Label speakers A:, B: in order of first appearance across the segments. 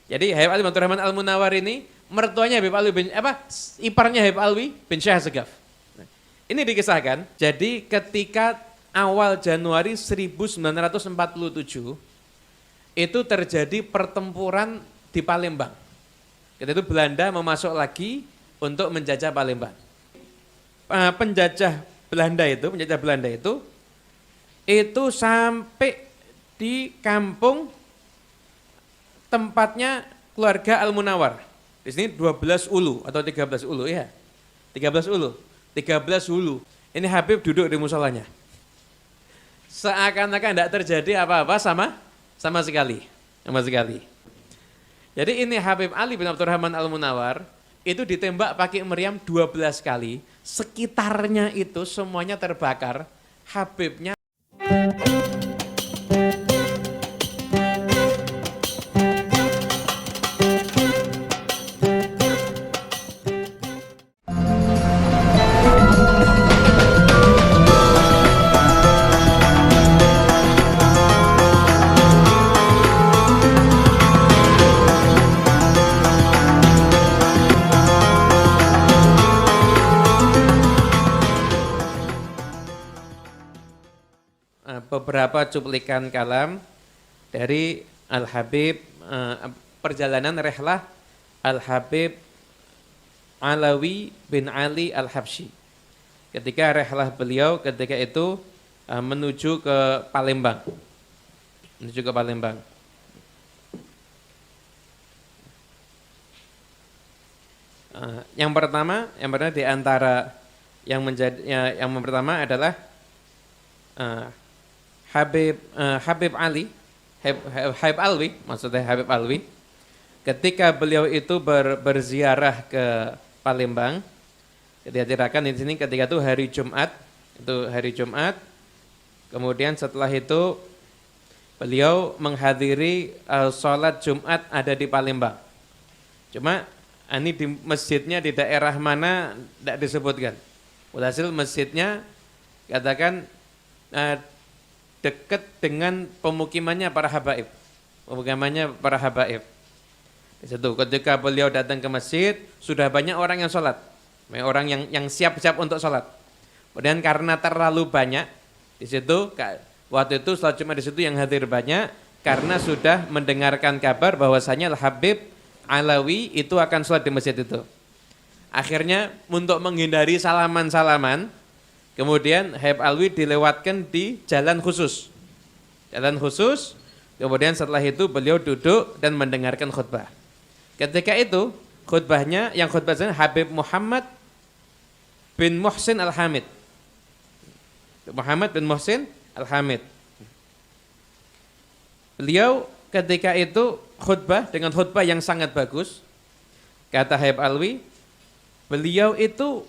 A: Jadi Habib Alwi bin Abdurrahman Al-Munawwar ini mertuanya Habib Alwi iparnya Habib Alwi bin Syekh Assegaf. Ini dikisahkan, jadi ketika awal Januari 1947 itu terjadi pertempuran di Palembang. Ketika itu Belanda memasuk lagi untuk menjajah Palembang. Penjajah Belanda itu sampai di kampung tempatnya keluarga Al-Munawwar. Di sini 12 ulu atau 13 ulu ya. 13 ulu. Ini Habib duduk di musolanya. Seakan-akan tidak terjadi apa-apa sama sekali. Jadi ini Habib Ali bin Abdurrahman Al-Munawwar itu ditembak pakai meriam 12 kali. Sekitarnya itu semuanya terbakar. Habibnya beberapa cuplikan kalam dari Al-Habib, perjalanan rehlah Al-Habib Alawi bin Ali Al-Habsyi. Ketika rehlah beliau ketika itu menuju ke Palembang. Yang pertama di antara yang pertama adalah Habib Alwi ketika beliau itu berziarah ke Palembang. Diceritakan di sini ketika itu hari Jumat, kemudian setelah itu beliau menghadiri sholat Jumat ada di Palembang. Cuma ini di masjidnya di daerah mana tidak disebutkan. Walhasil masjidnya katakan dekat dengan pemukimannya para habaib. Di situ ketika beliau datang ke masjid sudah banyak orang yang sholat, orang yang siap-siap untuk sholat. Kemudian karena terlalu banyak di situ, waktu itu sholat Jumat di situ yang hadir banyak karena sudah mendengarkan kabar bahwasanya Al-Habib Alawi itu akan sholat di masjid itu. Akhirnya untuk menghindari salaman-salaman, kemudian Habib Alwi dilewatkan di jalan khusus. Kemudian setelah itu beliau duduk dan mendengarkan khutbah. Ketika itu khutbahnya Habib Muhammad bin Muhsin Al-Hamid. Beliau ketika itu khutbah dengan khutbah yang sangat bagus. Kata Habib Alwi, beliau itu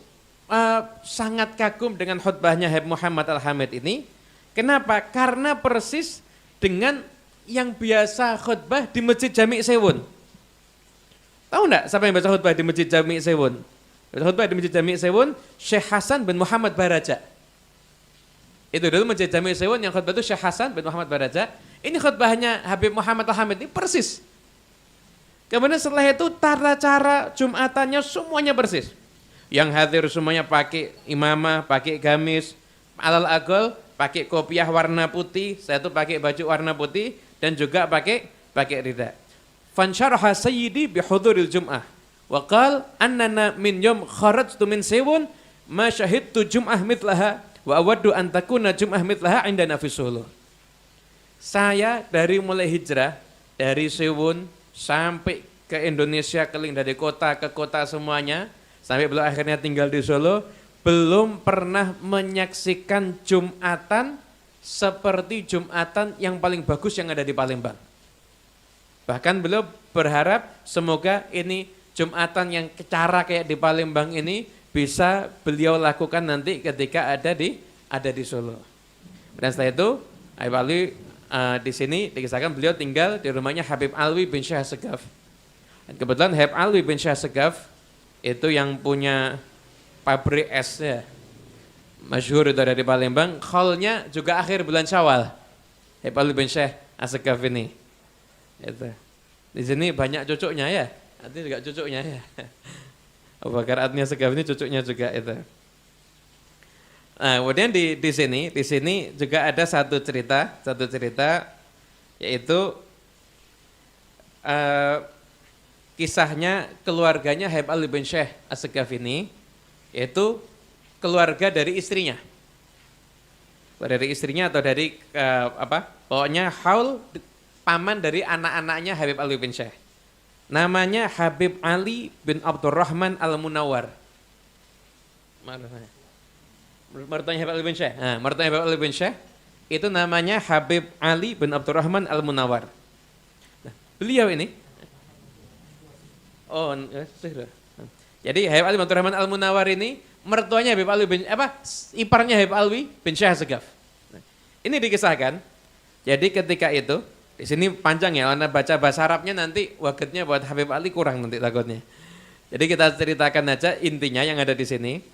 A: sangat kagum dengan khutbahnya Habib Muhammad Al-Hamid ini. Kenapa? Karena persis dengan yang biasa khutbah di Masjid Jami' Sewun. Tahu enggak siapa yang baca khutbah di Masjid Jami' Sewun? Khutbah di Masjid Jami' Sewun Syekh Hasan bin Muhammad Baraja. Itu dulu Masjid Jami' Sewun yang khutbah itu Syekh Hasan bin Muhammad Baraja. Ini khutbahnya Habib Muhammad Al-Hamid ini persis. Kemudian setelah itu tata cara Jumatannya semuanya persis. Yang hadir semuanya pakai imamah, pakai gamis, alal agol, pakai kopiah warna putih, saya tuh pakai baju warna putih dan juga pakai rida. Fansyaraha sayyidi bihuduril jum'ah wa qala annana min yawm kharajtu min Sewun ma syahidtu jum'ah mitlaha wa awaddu an takuna jum'ah mitlaha indana fi Solo. Saya dari mulai hijrah dari Sewun sampai ke Indonesia, keliling dari kota ke kota semuanya, sampai beliau akhirnya tinggal di Solo, belum pernah menyaksikan Jumatan seperti Jumatan yang paling bagus yang ada di Palembang. Bahkan beliau berharap semoga ini Jumatan yang cara kayak di Palembang ini bisa beliau lakukan nanti ketika ada di Solo. Dan setelah itu Habib Alwi di sini dikisahkan beliau tinggal di rumahnya Habib Alwi bin Syekh Assegaf. Dan kebetulan Habib Alwi bin Syekh Assegaf itu yang punya pabrik esnya masyhur itu ada di Palembang. Kholnya juga akhir bulan Syawal. Habib Alwi bin Syekh Assegaf ini. Itu. Di sini banyak cucuknya ya. Artinya juga cucuknya ya. Abu Bakar Atnia Segaf ini cucuknya juga itu. Nah, kemudian di sini juga ada satu cerita yaitu kisahnya keluarganya Habib Ali bin Syekh As-Segaf ini, yaitu keluarga dari istrinya. Dari istrinya atau dari pokoknya haul paman dari anak-anaknya Habib Ali bin Syekh. Namanya Habib Ali bin Abdurrahman Al-Munawwar. Mertuanya Habib Ali bin Syekh. Nah, mertuanya Habib Ali bin Syekh itu namanya Habib Ali bin Abdurrahman Al-Munawwar. Nah, beliau ini jadi Habib Ali bin Abdurrahman Al-Munawwar ini mertuanya Habib Ali bin iparnya Habib Ali bin Syekh Segaf. Nah, ini dikisahkan. Jadi ketika itu di sini panjang ya, karena baca bahasa Arabnya nanti wagetnya buat Habib Ali kurang nanti takutnya. Jadi kita ceritakan aja intinya yang ada di sini.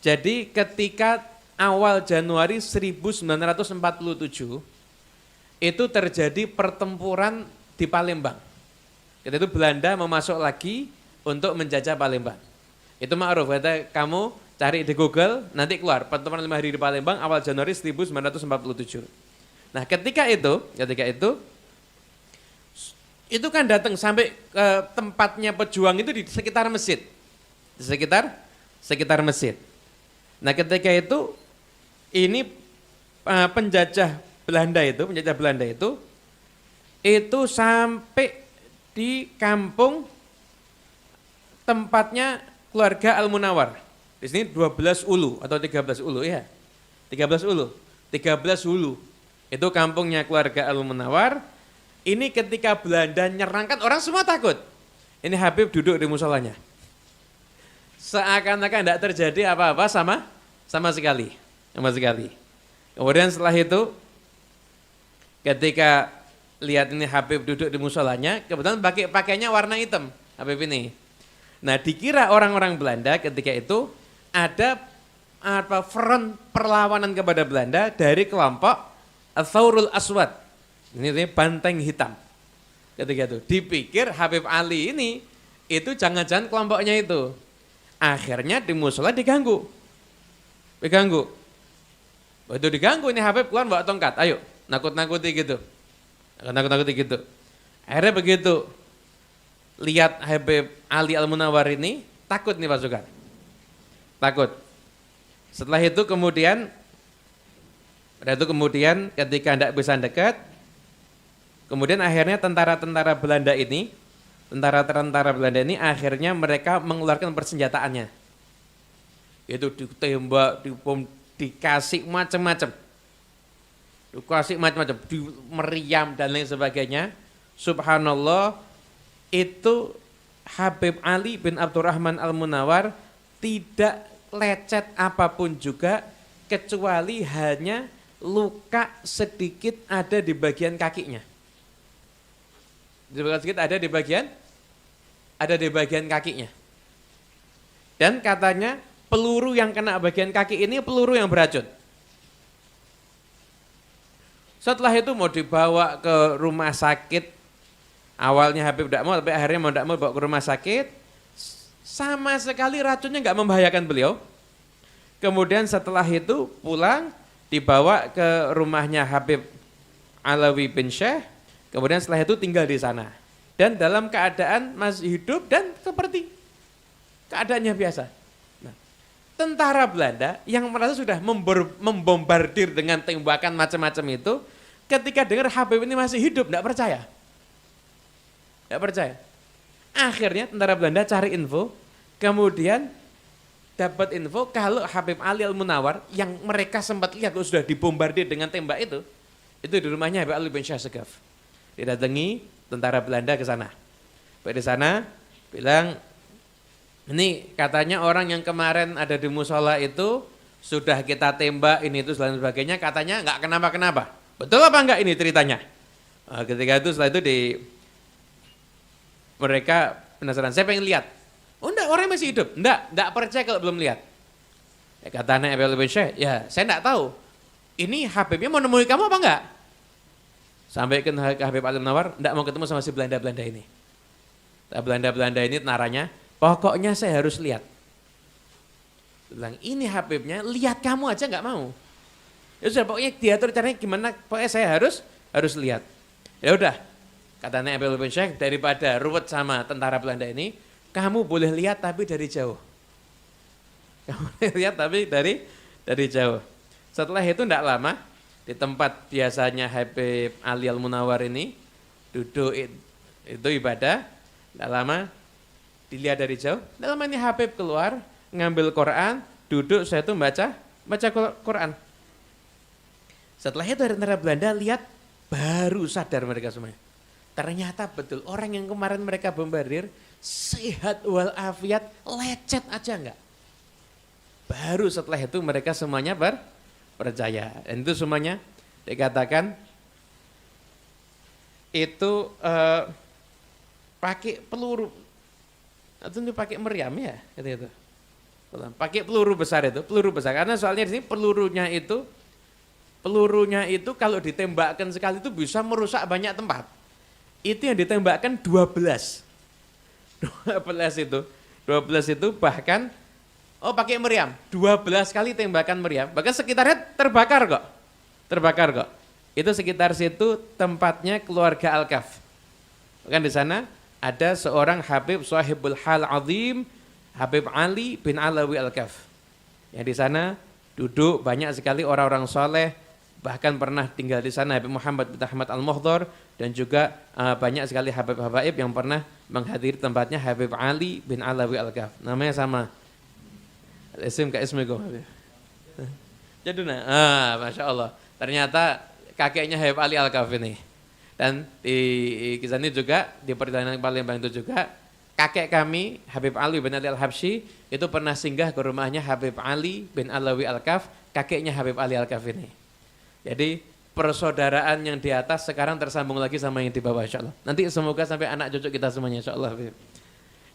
A: Jadi ketika awal Januari 1947 itu terjadi pertempuran di Palembang. Ketika itu Belanda mau masuk lagi untuk menjajah Palembang. Itu ma'ruf, kata kamu cari di Google nanti keluar pertempuran 5 hari di Palembang awal Januari 1947. Nah ketika itu kan datang sampai ke tempatnya pejuang itu di sekitar masjid. Di sekitar masjid. Nah ketika itu ini penjajah Belanda itu sampai di kampung tempatnya keluarga Al-Munawwar. Di sini 12 ulu atau 13 ulu ya. 13 ulu. Itu kampungnya keluarga Al-Munawwar. Ini ketika Belanda nyerang kan orang semua takut. Ini Habib duduk di musolanya. Seakan-akan tidak terjadi apa-apa sama sekali. Kemudian setelah itu ketika lihat ini Habib duduk di musolanya, kebetulan pakainya warna hitam Habib ini. Nah dikira orang-orang Belanda ketika itu ada front perlawanan kepada Belanda dari kelompok Ats-Tsaurul Aswad. Ini banteng hitam. Ketika itu dipikir Habib Ali ini itu jangan-jangan kelompoknya itu. Akhirnya di musola diganggu. Waktu diganggu ini Habib keluar bawa tongkat, ayo nakut-nakuti gitu. Akhirnya begitu lihat Habib Ali Al-Munawwar ini takut nih pasukan. Takut. Setelah itu kemudian ketika tidak bisa dekat, kemudian akhirnya tentara-tentara Belanda ini akhirnya mereka mengeluarkan persenjataannya. Itu ditembak, dibom, dikasih macam-macam. Di meriam dan lain sebagainya. Subhanallah, itu Habib Ali bin Abdurrahman Al-Munawwar tidak lecet apapun juga kecuali hanya luka sedikit ada di bagian kakinya. Ada di bagian kakinya. Dan katanya peluru yang kena bagian kaki ini peluru yang beracun. Setelah itu mau dibawa ke rumah sakit. Awalnya Habib tidak mau, tapi akhirnya mau bawa ke rumah sakit. Sama sekali racunnya nggak membahayakan beliau. Kemudian setelah itu pulang dibawa ke rumahnya Habib Alawi bin Syekh. Kemudian setelah itu tinggal di sana. Dan dalam keadaan masih hidup dan seperti keadaannya biasa. Nah, tentara Belanda yang merasa sudah membombardir dengan tembakan macam-macam itu, ketika dengar Habib ini masih hidup, tidak percaya. Akhirnya tentara Belanda cari info, kemudian dapat info kalau Habib Ali Al-Munawwar yang mereka sempat lihat sudah dibombardir dengan tembak itu di rumahnya Habib Ali bin Syekh Segaf. Didatangi tentara Belanda ke sana. Di sana bilang, ini katanya orang yang kemarin ada di musola itu sudah kita tembak ini itu dan sebagainya, katanya nggak kenapa-kenapa. Betul apa enggak ini ceritanya? Nah, ketika itu setelah itu mereka penasaran, saya pengen lihat. Oh enggak, orang masih hidup. Enggak percaya kalau belum lihat. Katanya Habib Ali bin Syekh, ya saya enggak tahu. Ini Habibnya mau nemui kamu apa enggak? Sampai ke Habib Ali Munawwar, enggak mau ketemu sama si Belanda-Belanda ini. Belanda-Belanda ini naranya, pokoknya saya harus lihat. Bilang, ini Habibnya, lihat kamu aja nggak mau. Ya sudah, pokoknya diatur caranya gimana, pokoknya saya harus lihat. Ya udah, kata Nabi bin Syekh, daripada ruwet sama tentara Belanda ini, kamu boleh lihat tapi dari jauh. Kamu boleh lihat tapi dari jauh. Setelah itu tidak lama, di tempat biasanya Habib Ali Al-Munawar ini, duduk itu ibadah, tidak lama, dilihat dari jauh, tidak lama ini Habib keluar, ngambil Quran, duduk, saya itu baca Quran. Setelah itu tentara Belanda lihat, baru sadar mereka semuanya. Ternyata betul, orang yang kemarin mereka bombardir, sehat walafiat, lecet aja enggak. Baru setelah itu mereka semuanya percaya. Dan itu semuanya dikatakan, itu pakai peluru, atau ini pakai meriam ya, gitu. Pakai peluru besar itu, peluru besar. Karena soalnya di sini pelurunya itu kalau ditembakkan sekali itu bisa merusak banyak tempat. Itu yang ditembakkan 12 itu bahkan pakai meriam, 12 kali tembakan meriam, bahkan sekitarnya terbakar kok. Itu sekitar situ tempatnya keluarga Al-Kaf. Bahkan di sana ada seorang Habib Sahibul Hal Azim, Habib Ali bin Alawi Al-Kaf. Yang di sana duduk banyak sekali orang-orang soleh, bahkan pernah tinggal di sana Habib Muhammad bin Ahmad Al-Muhdhar, dan juga banyak sekali Habib-Habaib yang pernah menghadiri tempatnya Habib Ali bin Alawi Al-Kaf. Namanya sama. Isim ka ismiku. Jaduna. Masya Allah. Ternyata kakeknya Habib Ali Al-Kaf ini. Dan di kisah ini juga, di perjalanan Palembang itu juga, kakek kami Habib Ali bin Ali Al-Habsyi itu pernah singgah ke rumahnya Habib Ali bin Alawi Al-Kaf, kakeknya Habib Ali Al-Kaf ini. Jadi persaudaraan yang di atas sekarang tersambung lagi sama yang di bawah, insya Allah. Nanti semoga sampai anak cucu kita semuanya, insya Allah.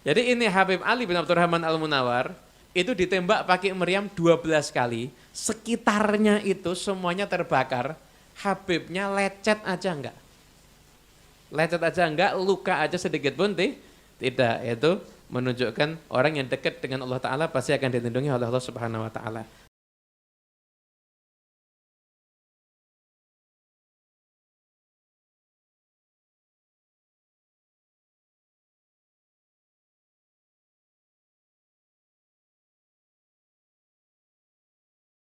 A: Jadi ini Habib Ali bin Abdurrahman Al-Munawar itu ditembak pakai meriam 12 kali, sekitarnya itu semuanya terbakar, Habibnya lecet aja enggak. Luka aja sedikit pun tidak. Itu menunjukkan orang yang dekat dengan Allah Ta'ala pasti akan dilindungi oleh Allah Subhanahu Wa Ta'ala.